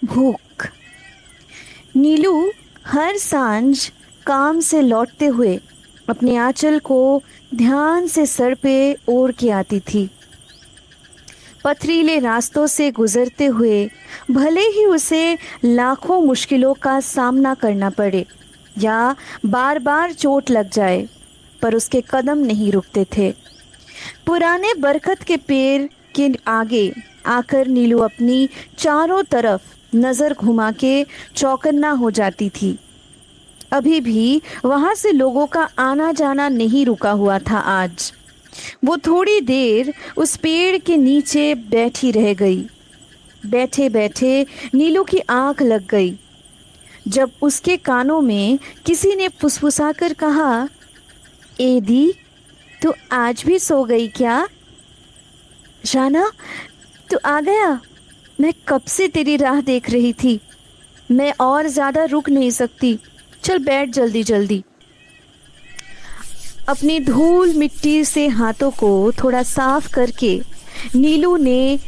भूख। नीलू हर सांझ काम से लौटते हुए अपने आंचल को ध्यान से सर पे ओढ़ के आती थी। पथरीले रास्तों से गुजरते हुए भले ही उसे लाखों मुश्किलों का सामना करना पड़े या बार बार चोट लग जाए, पर उसके कदम नहीं रुकते थे। पुराने बरगद के पेड़ के आगे आकर नीलू अपनी चारों तरफ नजर घुमा के चौकन्ना हो जाती थी। अभी भी वहां से लोगों का आना जाना नहीं रुका हुआ था। आज वो थोड़ी देर उस पेड़ के नीचे बैठी रह गई। बैठे बैठे नीलू की आंख लग गई जब उसके कानों में किसी ने फुसफुसाकर कहा, ए दी, तू आज भी सो गई क्या? राना, तू आ गया। मैं कब से तेरी राह देख रही थी। मैं और ज्यादा रुक नहीं सकती। चल बैठ जल्दी जल्दी। अपनी धूल मिट्टी से हाथों को थोड़ा साफ करके नीलू ने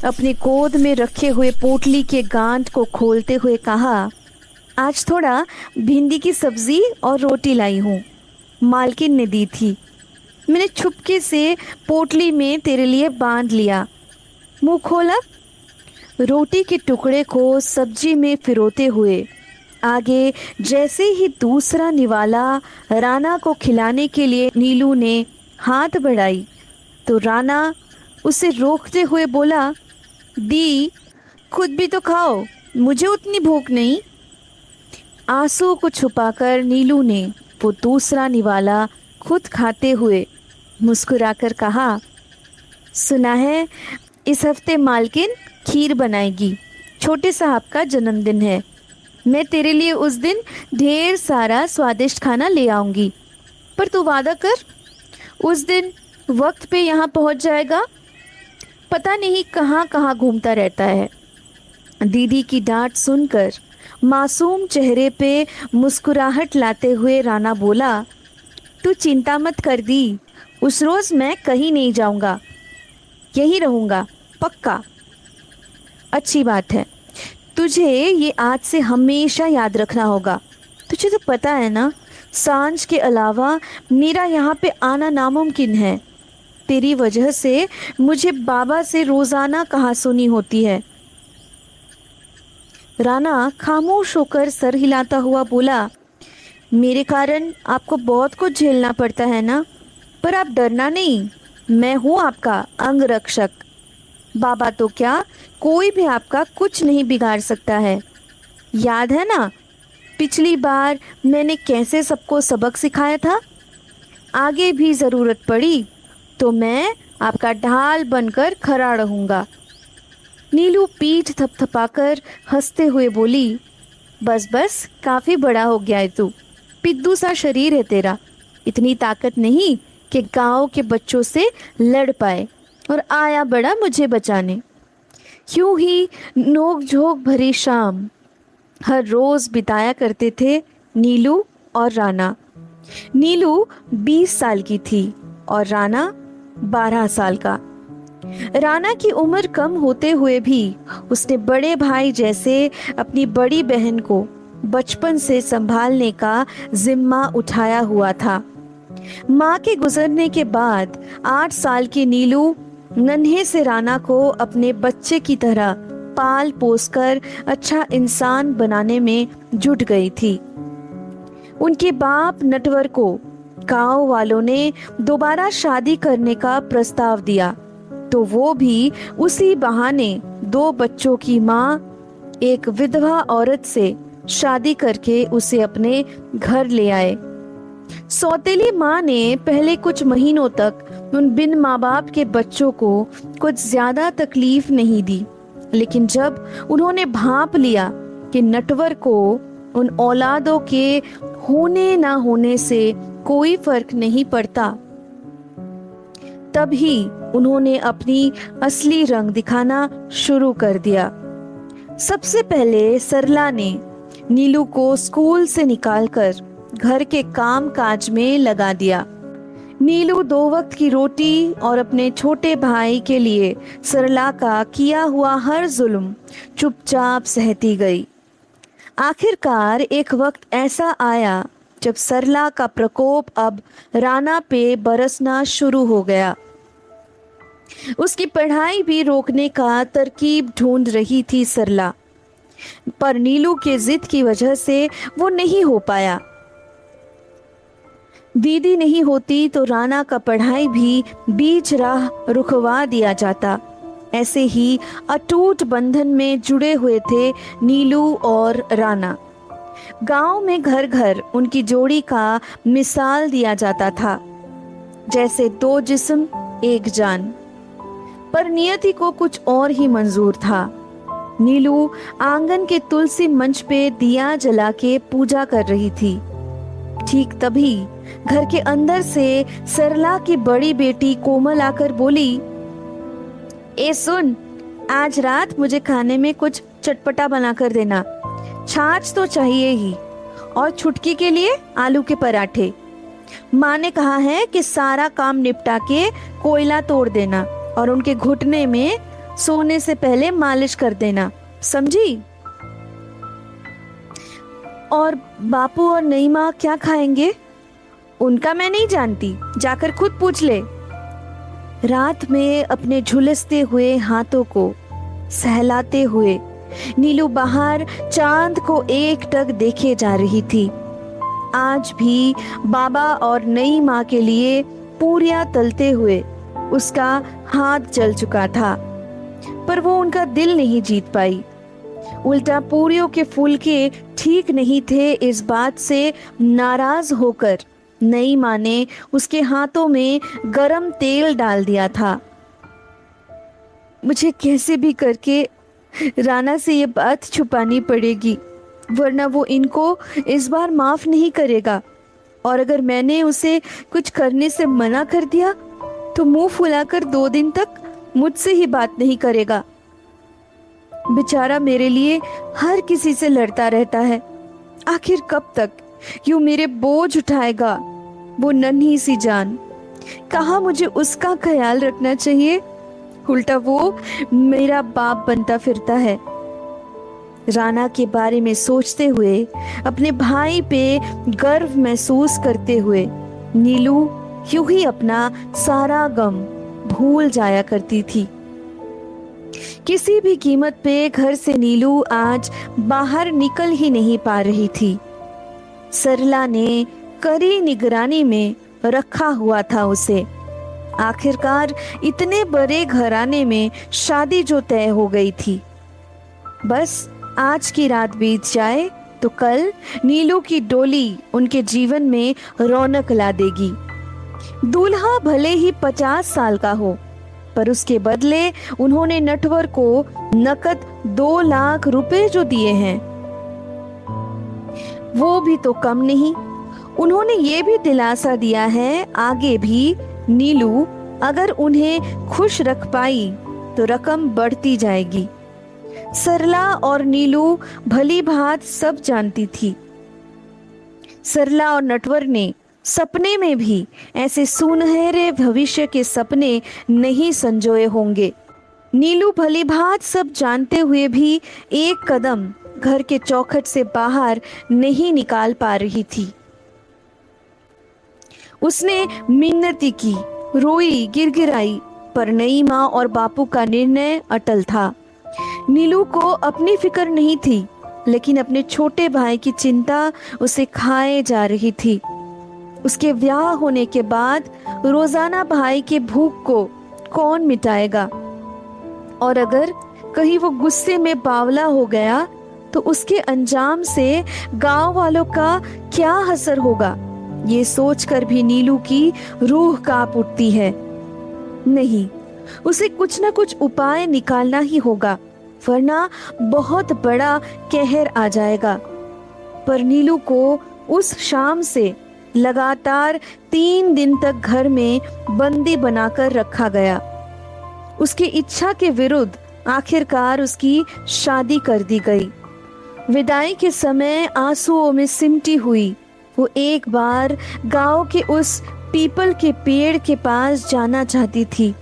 अपने गोद में रखे हुए पोटली के गांठ को खोलते हुए कहा, आज थोड़ा भिंडी की सब्जी और रोटी लाई हूँ। मालकिन ने दी थी। मैंने छुपके से पोटली में तेरे लिए बांध लिया। मुंह खोला। रोटी के टुकड़े को सब्जी में फिरोते हुए आगे जैसे ही दूसरा निवाला राना को खिलाने के लिए नीलू ने हाथ बढ़ाई तो राना उसे रोकते हुए बोला, दी, खुद भी तो खाओ, मुझे उतनी भूख नहीं। आंसू को छुपाकर नीलू ने वो दूसरा निवाला खुद खाते हुए मुस्कुराकर कहा, सुना है इस हफ्ते मालकिन खीर बनाएगी। छोटे साहब का जन्मदिन है। मैं तेरे लिए उस दिन ढेर सारा स्वादिष्ट खाना ले आऊंगी। पर तू वादा कर, उस दिन वक्त पे यहाँ पहुँच जाएगा। पता नहीं कहाँ कहाँ घूमता रहता है। दीदी की डांट सुनकर मासूम चेहरे पे मुस्कुराहट लाते हुए राना बोला, तू चिंता मत कर दी, उस रोज मैं कहीं नहीं जाऊंगा, यहीं रहूंगा पक्का। अच्छी बात है। तुझे ये आज से हमेशा याद रखना होगा। तुझे तो पता है ना, सांझ के अलावा मेरा यहाँ पे आना नामुमकिन है। तेरी वजह से मुझे बाबा से रोजाना कहासुनी होती है। राना खामोश होकर सर हिलाता हुआ बोला, मेरे कारण आपको बहुत कुछ झेलना पड़ता है ना, पर आप डरना नहीं, मैं हूँ आपका अंगरक्षक। बाबा तो क्या, कोई भी आपका कुछ नहीं बिगाड़ सकता है। याद है ना पिछली बार मैंने कैसे सबको सबक सिखाया था? आगे भी ज़रूरत पड़ी तो मैं आपका ढाल बनकर खड़ा रहूँगा। नीलू पीठ थपथपाकर हंसते हुए बोली, बस बस, काफ़ी बड़ा हो गया है तू। पिद्दू सा शरीर है तेरा। इतनी ताकत नहीं कि गांव के बच्चों से लड़ पाए, और आया बड़ा मुझे बचाने। यूं ही नोक झोंक भरी शाम हर रोज बिताया करते थे नीलू और राना। नीलू 20 साल की थी और राना 12 साल का। राना की उम्र कम होते हुए भी उसने बड़े भाई जैसे अपनी बड़ी बहन को बचपन से संभालने का जिम्मा उठाया हुआ था। माँ के गुजरने के बाद 8 साल की नीलू नन्हे से राना को अपने बच्चे की तरह पाल पोसकर अच्छा इंसान बनाने में जुट गई थी। उनके बाप नटवर को गांव वालों ने दोबारा शादी करने का प्रस्ताव दिया तो वो भी उसी बहाने 2 बच्चों की माँ एक विधवा औरत से शादी करके उसे अपने घर ले आए। सौतेली माँ ने पहले कुछ महीनों तक उन बिन माँ बाप के बच्चों को कुछ ज्यादा तकलीफ नहीं दी, लेकिन जब उन्होंने भांप लिया कि नटवर को उन औलादों के होने ना होने से कोई फर्क नहीं पड़ता, तभी उन्होंने अपनी असली रंग दिखाना शुरू कर दिया। सबसे पहले सरला ने नीलू को स्कूल से निकालकर घर के काम काज में लगा दिया। नीलू 2 वक्त की रोटी और अपने छोटे भाई के लिए सरला का किया हुआ हर जुल्म चुपचाप सहती गई। आखिरकार एक वक्त ऐसा आया जब सरला का प्रकोप अब राना पे बरसना शुरू हो गया। उसकी पढ़ाई भी रोकने का तरकीब ढूंढ रही थी सरला, पर नीलू के जिद की वजह से वो नहीं हो पाया। दीदी नहीं होती तो राना का पढ़ाई भी बीच राह रुकवा दिया जाता। ऐसे ही अटूट बंधन में जुड़े हुए थे नीलू और राना। गांव में घर घर उनकी जोड़ी का मिसाल दिया जाता था, जैसे 2 जिस्म एक जान। पर नियति को कुछ और ही मंजूर था। नीलू आंगन के तुलसी मंच पे दिया जला के पूजा कर रही थी। ठीक तभी घर के अंदर से सरला की बड़ी बेटी कोमल आकर बोली, ए सुन, आज रात मुझे खाने में कुछ चटपटा बना कर देना। छाछ तो चाहिए ही, और छुटकी के लिए आलू के पराठे। माँ ने कहा है कि सारा काम निपटा के कोयला तोड़ देना और उनके घुटने में सोने से पहले मालिश कर देना, समझी? और बापू और नई माँ क्या खाएंगे? उनका मैं नहीं जानती, जाकर खुद पूछ ले। रात में अपने झुलसते हुए हाथों को सहलाते हुए नीलू बाहर चांद को एकटक देखे जा रही थी। आज भी बाबा और नई माँ के लिए पूरियां तलते हुए उसका हाथ जल चुका था, पर वो उनका दिल नहीं जीत पाई। उल्टा पूरियों के फुलके ठीक नहीं थे, इस बात से नाराज होकर नई माँ ने उसके हाथों में गरम तेल डाल दिया था। मुझे कैसे भी करके राना से ये बात छुपानी पड़ेगी, वरना वो इनको इस बार माफ नहीं करेगा। और अगर मैंने उसे कुछ करने से मना कर दिया तो मुंह फुलाकर 2 दिन तक मुझसे ही बात नहीं करेगा। बेचारा मेरे लिए हर किसी से लड़ता रहता है। आखिर कब तक यूं मेरे बोझ उठाएगा वो नन्ही सी जान? कहाँ मुझे उसका ख्याल रखना चाहिए, उल्टा वो मेरा बाप बनता फिरता है। राना के बारे में सोचते हुए, अपने भाई पे गर्व महसूस करते हुए नीलू यूं ही अपना सारा गम भूल जाया करती थी। किसी भी कीमत पे घर से नीलू आज बाहर निकल ही नहीं पा रही थी। सरला ने कड़ी निगरानी में रखा हुआ था उसे। आखिरकार इतने बड़े घराने में शादी जो तय हो गई थी, बस आज की रात बीत जाए तो कल नीलू की डोली उनके जीवन में रौनक ला देगी। दूल्हा भले ही 50 साल का हो, पर उसके बदले उन्होंने नटवर को नकद 2 लाख रुपए जो दिए हैं, वो भी तो कम नहीं। उन्होंने ये भी दिलासा दिया है, आगे भी नीलू अगर उन्हें खुश रख पाई तो रकम बढ़ती जाएगी। सरला और नीलू भली भांति सब जानती थी। सरला और नटवर ने सपने में भी ऐसे सुनहरे भविष्य के सपने नहीं संजोए होंगे। नीलू भली भांति सब जानते हुए भी एक कदम घर के चौखट से बाहर नहीं निकाल पा रही थी। उसने मिन्नती की, रोई, गिड़गिड़ाई, पर नई माँ और बापू का निर्णय अटल था। नीलू को अपनी फिक्र नहीं थी, लेकिन अपने छोटे भाई की चिंता उसे खाए जा रही थी। उसके ब्याह होने के बाद रोजाना भाई के भूख को कौन मिटाएगा? और अगर कहीं वो गुस्से में बावला हो गया तो उसके अंजाम से गांव वालों का क्या असर होगा? ये सोचकर भी नीलू की रूह कांप उठती है। नहीं, उसे कुछ ना कुछ उपाय निकालना ही होगा, वरना बहुत बड़ा कहर आ जाएगा। पर नीलू को उस शाम से लगातार 3 दिन तक घर में बंदी बनाकर रखा गया। उसकी इच्छा के विरुद्ध आखिरकार उसकी शादी कर दी गई। विदाई के समय आंसुओं में सिमटी हुई वो एक बार गांव के उस पीपल के पेड़ के पास जाना चाहती थी,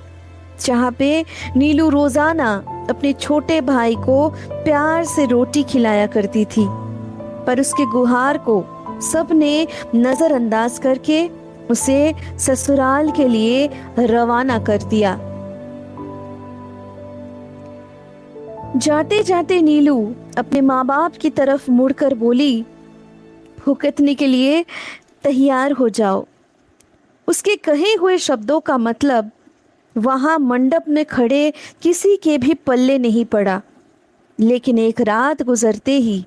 जहाँ पे नीलू रोजाना अपने छोटे भाई को प्यार से रोटी खिलाया करती थी। पर उसके गुहार को सबने नजरअंदाज करके उसे ससुराल के लिए रवाना कर दिया। जाते जाते नीलू अपने माँ बाप की तरफ मुड़कर बोली, भुगतने के लिए तैयार हो जाओ। उसके कहे हुए शब्दों का मतलब वहां मंडप में खड़े किसी के भी पल्ले नहीं पड़ा। लेकिन एक रात गुजरते ही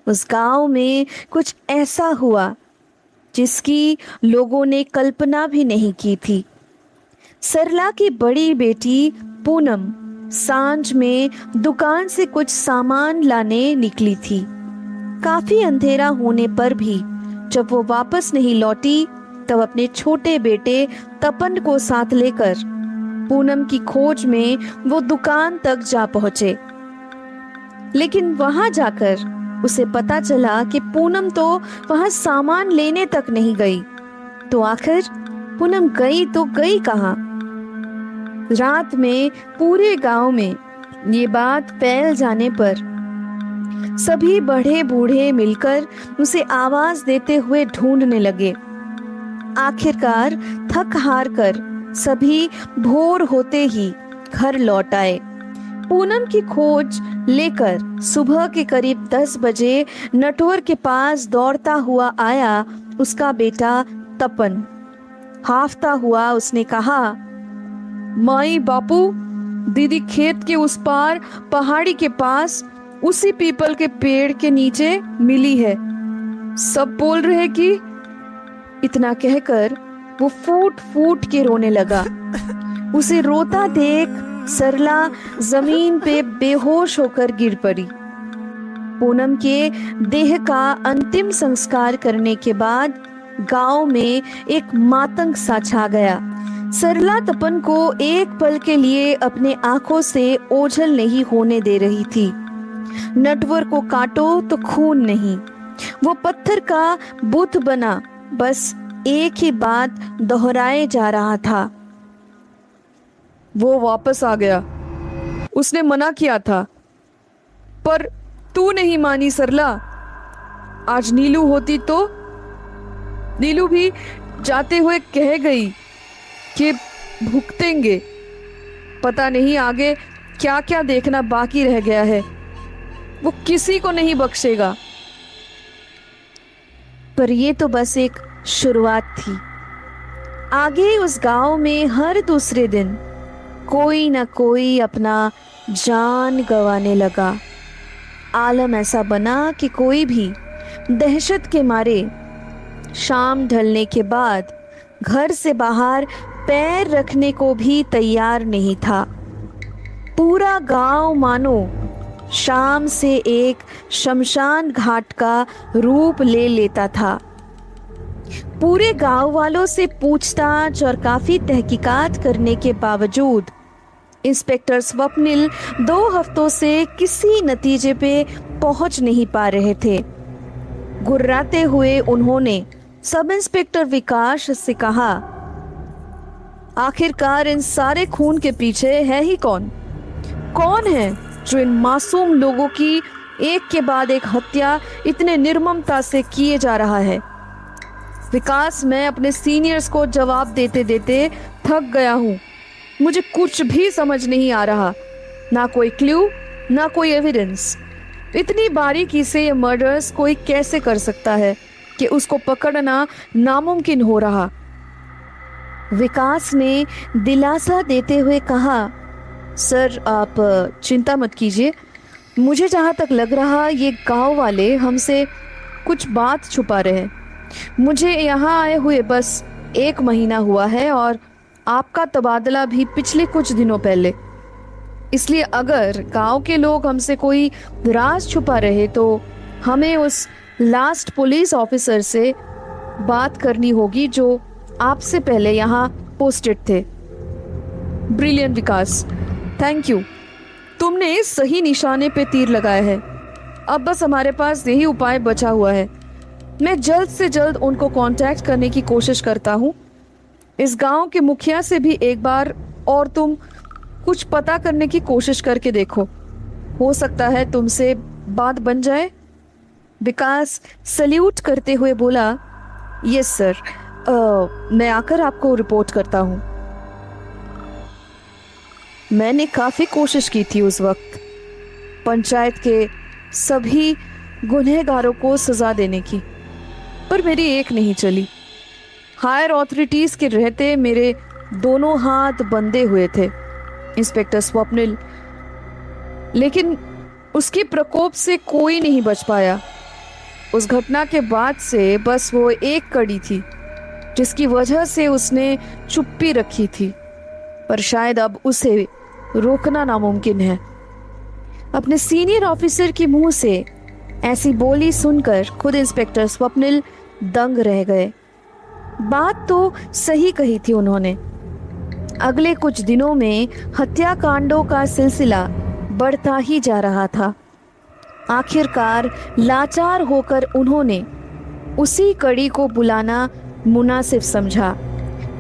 उस गांव में कुछ ऐसा हुआ जिसकी लोगों ने कल्पना भी नहीं की थी। सरला की बड़ी बेटी पूनम सांझ में दुकान से कुछ सामान लाने निकली थी। काफी अंधेरा होने पर भी जब वो वापस नहीं लौटी, तब अपने छोटे बेटे तपन को साथ लेकर पूनम की खोज में वो दुकान तक जा पहुंचे। लेकिन वहां जाकर उसे पता चला कि पूनम तो वहां सामान लेने तक नहीं गई। तो आखिर पूनम गई तो गई कहां? रात में पूरे गांव में ये बात फैल जाने पर सभी बड़े बूढ़े मिलकर उसे आवाज देते हुए ढूंढने लगे। आखिरकार थक हार कर सभी भोर होते ही घर लौट आए। पूनम की खोज लेकर सुबह के करीब 10 बजे नटवर के पास दौड़ता हुआ आया उसका बेटा तपन। हाफता हुआ उसने कहा, माई बापू, दीदी खेत के उस पार पहाड़ी के पास उसी पीपल के पेड़ के नीचे मिली है। सब बोल रहे कि। इतना कहकर वो फूट फूट के रोने लगा। उसे रोता देख सरला जमीन पे बेहोश होकर गिर पड़ी। पूनम के देह का अंतिम संस्कार करने के बाद गांव में एक मातंग सा छा गया। सरला तपन को एक पल के लिए अपने आंखों से ओझल नहीं होने दे रही थी। नटवर को काटो तो खून नहीं। वो पत्थर का बुत बना बस एक ही बात दोहराए जा रहा था। वो वापस आ गया। उसने मना किया था, पर तू नहीं मानी सरला। आज नीलू होती तो नीलू भी जाते हुए कह गई कि भुगतेंगे। पता नहीं आगे क्या क्या देखना बाकी रह गया है। वो किसी को नहीं बख्शेगा। पर ये तो बस एक शुरुआत थी। आगे उस गांव में हर दूसरे दिन कोई ना कोई अपना जान गंवाने लगा। आलम ऐसा बना कि कोई भी दहशत के मारे शाम ढलने के बाद घर से बाहर पैर रखने को भी तैयार नहीं था। पूरा गांव मानो शाम से एक शमशान घाट का रूप ले लेता था। पूरे गांव वालों से पूछताछ और काफी तहकीकात करने के बावजूद इंस्पेक्टर स्वप्निल 2 हफ्तों से किसी नतीजे पे पहुंच नहीं पा रहे थे। गुर्राते हुए उन्होंने सब इंस्पेक्टर विकास से कहा, आखिरकार इन सारे खून के पीछे है ही कौन? कौन है जो इन मासूम लोगों की एक के बाद एक हत्या इतने निर्ममता से किए जा रहा है? विकास, मैं अपने सीनियर्स को जवाब देते देते थक गया हूँ। मुझे कुछ भी समझ नहीं आ रहा, ना कोई क्लू, ना कोई एविडेंस। इतनी बारीकी से ये मर्डर्स कोई कैसे कर सकता है कि उसको पकड़ना नामुमकिन हो रहा। विकास ने दिलासा देते हुए कहा, सर आप चिंता मत कीजिए। मुझे जहाँ तक लग रहा ये गांव वाले हमसे कुछ बात छुपा रहे हैं। मुझे यहाँ आए हुए बस 1 महीना हुआ है और आपका तबादला भी पिछले कुछ दिनों पहले। इसलिए अगर गांव के लोग हमसे कोई राज छुपा रहे तो हमें उस लास्ट पुलिस ऑफिसर से बात करनी होगी जो आपसे पहले यहाँ पोस्टेड थे। Brilliant Vikas, thank you. तुमने सही निशाने पे तीर लगाया है। अब बस हमारे पास यही उपाय बचा हुआ है। मैं जल्द से जल्द उनको कांटेक्ट करने की कोशिश करता हूँ इस गांव के मुखिया से भी एक बार और तुम कुछ पता करने की कोशिश करके देखो, हो सकता है तुमसे बात बन जाए। विकास सल्यूट करते हुए बोला, यस सर, मैं आकर आपको रिपोर्ट करता हूँ। मैंने काफ़ी कोशिश की थी उस वक्त पंचायत के सभी गुनहगारों को सज़ा देने की, पर मेरी एक नहीं चली। हायर ऑथोरिटीज़ के रहते मेरे दोनों हाथ बंधे हुए थे इंस्पेक्टर स्वप्निल, लेकिन उसके प्रकोप से कोई नहीं बच पाया। उस घटना के बाद से बस वो एक कड़ी थी जिसकी वजह से उसने चुप्पी रखी थी, पर शायद अब उसे रोकना नामुमकिन है। अपने सीनियर ऑफिसर के मुंह से ऐसी बोली सुनकर खुद इंस्पेक्टर स्वप्निल दंग रह गए। बात तो सही कही थी उन्होंने। अगले कुछ दिनों में हत्याकांडों का सिलसिला बढ़ता ही जा रहा था। आखिरकार लाचार होकर उन्होंने उसी कड़ी को बुलाना मुनासिब समझा।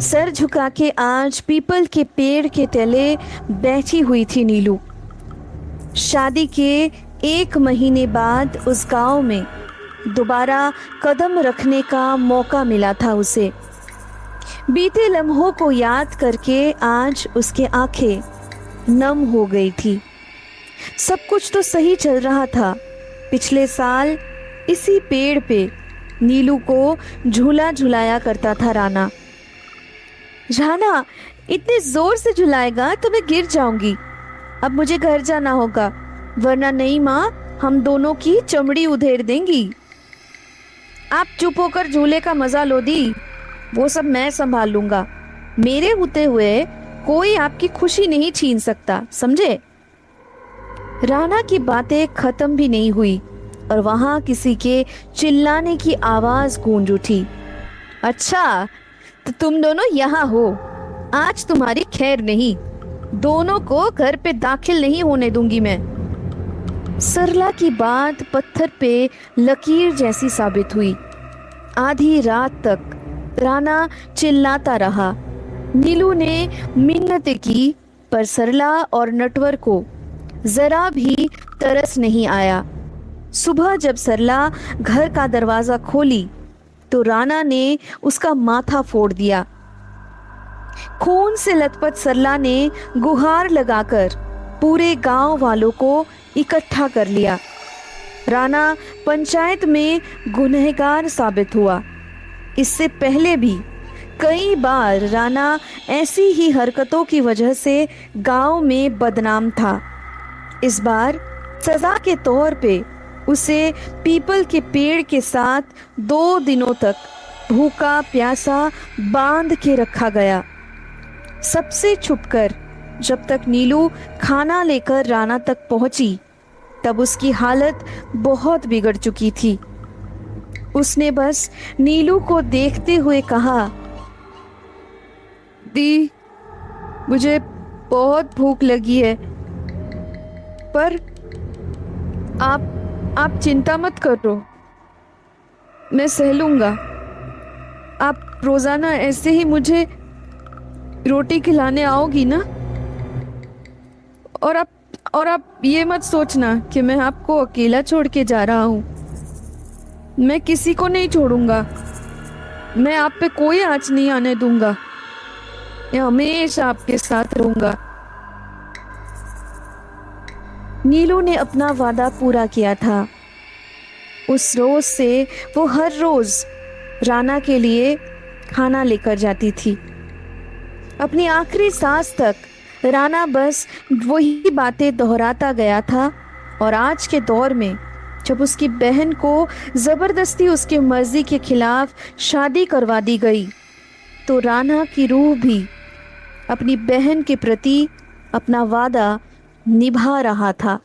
सर झुका के आज पीपल के पेड़ के तले बैठी हुई थी नीलू। शादी के 1 महीने बाद उस गांव में दोबारा कदम रखने का मौका मिला था उसे। बीते लम्हों को याद करके आज उसके आंखें नम हो गई थी। सब कुछ तो सही चल रहा था। पिछले साल इसी पेड़ पे नीलू को झूला झुलाया करता था राणा। राणा इतने जोर से झुलाएगा तो मैं गिर जाऊंगी। अब मुझे घर जाना होगा, वरना नहीं माँ, हम दोनों की चमड़ी उधेड़ देंगी। आप चुप होकर झूले का मजा लो दी, वो सब मैं संभाल लूंगा। मेरे होते हुए कोई आपकी खुशी नहीं छीन सकता, समझे? राणा की बातें खत्म भी नहीं हुई और वहां किसी के चिल्लाने की आवाज गूंज उठी। अच्छा, तो तुम दोनों यहाँ हो, आज तुम्हारी खैर नहीं। दोनों को घर पे दाखिल नहीं होने दूंगी मैं। सरला की बात पत्थर पे लकीर जैसी साबित हुई। आधी रात तक राणा चिल्लाता रहा। नीलू ने मिन्नतें की, पर सरला और नटवर को जरा भी तरस नहीं आया। सुबह जब सरला घर का दरवाजा खोली तो राणा ने उसका माथा फोड़ दिया। खून से लथपथ सरला ने गुहार लगाकर पूरे गांव वालों को इकट्ठा कर लिया। राणा पंचायत में गुनहगार साबित हुआ। इससे पहले भी कई बार राणा ऐसी ही हरकतों की वजह से गांव में बदनाम था। इस बार सजा के तौर पे उसे पीपल के पेड़ के साथ 2 दिनों तक भूखा प्यासा बांध के रखा गया, सबसे छुपकर। जब तक नीलू खाना लेकर राणा तक पहुंची तब उसकी हालत बहुत बिगड़ चुकी थी। उसने बस नीलू को देखते हुए कहा, दी, मुझे बहुत भूख लगी है, पर आप चिंता मत करो, मैं सह लूंगा। आप रोजाना ऐसे ही मुझे रोटी खिलाने आओगी ना? और आप ये मत सोचना कि मैं आपको अकेला छोड़ के जा रहा हूँ। मैं किसी को नहीं छोड़ूंगा। मैं आप पे कोई आँच नहीं आने दूंगा। मैं हमेशा आपके साथ रहूंगा। नीलू ने अपना वादा पूरा किया था। उस रोज से वो हर रोज राणा के लिए खाना लेकर जाती थी। अपनी आखिरी सांस तक राणा बस वही बातें दोहराता गया था। और आज के दौर में जब उसकी बहन को ज़बरदस्ती उसकी मर्जी के खिलाफ शादी करवा दी गई तो राणा की रूह भी अपनी बहन के प्रति अपना वादा निभा रहा था।